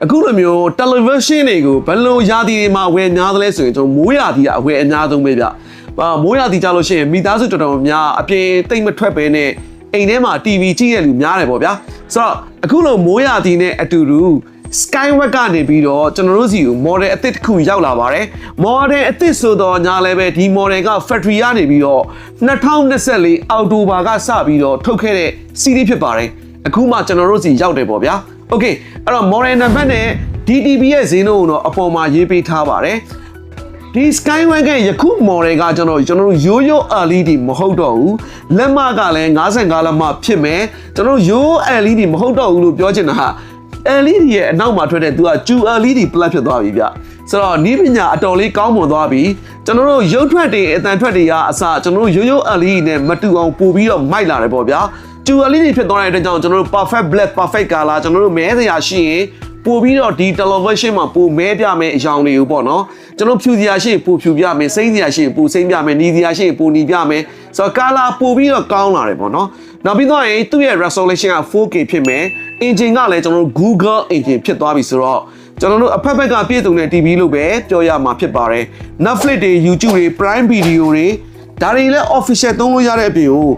အခုလိုမျိုး television တွေကိုဘယ်လိုရာသီတွေမှာဝယ်များသလဲဆိုရင်ကျွန်တော်မိုးရာသီကအဝယ်အများဆုံးပဲဗျမိုးရာသီကြလို့ရှိရင်မိသားစုတော်တော်များအပြင်တိတ်မထွက်ပဲနဲ့အိမ်ထဲမှာ TV ကြည့်ရလူများတယ်ပေါ့ဗျာဆိုတော့အခုလိုမိုးရာသီနဲ့အတူတူ Skyward ကနေပြီးတော့ကျွန်တော်တို့စီကို model အသစ်တစ်ခုရောက်လာပါတယ် model အသစ်ဆိုတော့ညာလည်းပဲဒီ model က factory ကနေပြီးတော့2024အောက်တိုဘာကစပြီးတော့ထုတ်ခဲ့တဲ့ series ဖြစ်ပါတယ်အခုမှကျွန်တော်တို့စီရောက်တယ်ပေါ့ဗျာ okay အဲ့တော့ model number နဲ့ DTB ရဲ့ဈေးနှုန်းကိုတော့အပေါ်မှာရေးပေးထားပါတယ်ဒီ Skyward ရဲ့ယခု model ကကျွန်တော်တို့ရိုးရိုး LED မဟုတ်တော့ဘူးလက်မကလည်း55လက်မဖြစ်မယ်ကျွန်တော်ရိုး LED မဟုတ်တော့ဘူးလို့ပြောချင်တာဟာ LED ရဲ့အနောက်မှာထွက်တဲ့သူက QLED plus ဖြစ်သွားပြီဗျဆိုတော့နီးပညာအတော်လေးကောင်းမွန်သွားပြီကျွန်တော်တို့ရုပ်ထွက်တွေအသံထွက်တွေကအစကျွန်တော်တို့ရိုးရိုး LED နဲ့မတူအောင်ပို့ပြီးတော့မိုက်လာတယ်ပေါ့ဗျာ QLED ဖြစ်သွားတဲ့အတွက်ကြောင့်ကျွန်တော်တို့ perfect black perfect color ကျွန်တော်တို့မဲစရာရှိရင်ပို့ပြီးတော့ဒီ television မှာပို့မဲပြမယ်အကြောင်းတွေကိုပေါ့နော်ကျွန်တော်ဖြူစရာရှိပို့ဖြူပြမယ်စိမ့်စရာရှိပို့စိမ့်ပြမယ်နီးစရာရှိပို့နီးပြမယ်ဆိုတော့ color ပို့ပြီးတော့ကောင်းလာတယ်ပေါ့နော်နောက်ပြီးတော့သူ့ရဲ့ resolution က 4K ဖြစ်မယ် engine ကလည်းကျွန်တော်တို့ Google engine ဖြစ်သွားပြီဆိုတော့ကျွန်တော်တို့အဖက်ဖက်ကပြည့်စုံတဲ့ TV လို့ပဲပြောရမှာဖြစ်ပါတယ် Netflix တွေ YouTube တွေ Prime Video တွေဒါတွေလည်း official သုံးလို့ရတဲ့အပြင်ကို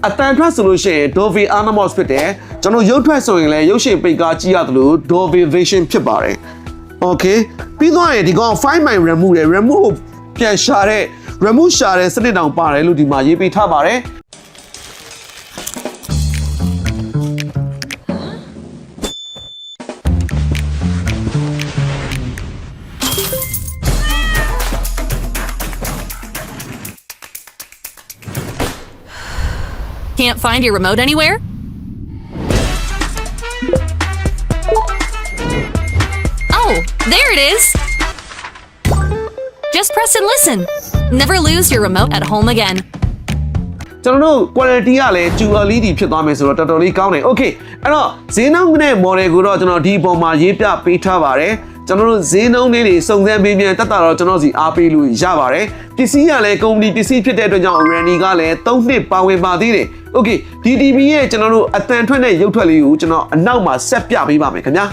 အတန်ထွက်ဆိုလို့ရှိရင် Dolby Atmos ဖြစ်တယ်ကျွန်တော်ရုပ်ထွက်ဆိုရင်လည်းရုပ်ရှင်ပိတ်ကားကြည့်ရသလို Dolby Vision ဖြစ်ပါတယ် Okay ပြီးတော့ဒီကောင် 5 my remote နဲ့ remote ကိုပြန်ရှာတဲ့ remote ရှာတဲ့စနစ်တောင်ပါတယ်လို့ဒီမှာရေးပေးထားပါတယ်Can't find your remote anywhere? Oh, there it is! Just press and listen. Never lose your remote at home again. ကျွန်တော်တို့ quality ကလည်း QLED ဖြစ်သွားမယ်ဆိုတော့တော်တော်လေးကောင်းတယ် Okay အဲ့တော့ဈေးနှုန်းနဲ့ model ကိုတော့ကျွန်တော်ဒီအပေါ်မှာရေးပြပေးထားပါတယ်ကျွန်တော်တို့ဈေးနှုန်းလေးတွေစုံစမ်းပေးပြန်တက်တာတော့ကျွန်တော်စီအားပေးလို့ရပါတယ်ပစ္စည်းကလည်းကုမ္ပဏီပစ္စည်းဖြစ်တဲ့အတွက်ကြောင့် Randy ကလည်း3နှစ်ပါဝင်ပါသေးတယ် Okay DTB ရဲ့ကျွန်တော်တို့အတန်ထွက်တဲ့ရုပ်ထွက်လေးကိုကျွန်တော်အနောက်မှာဆက်ပြပေးပါမယ်ခင်ဗျာ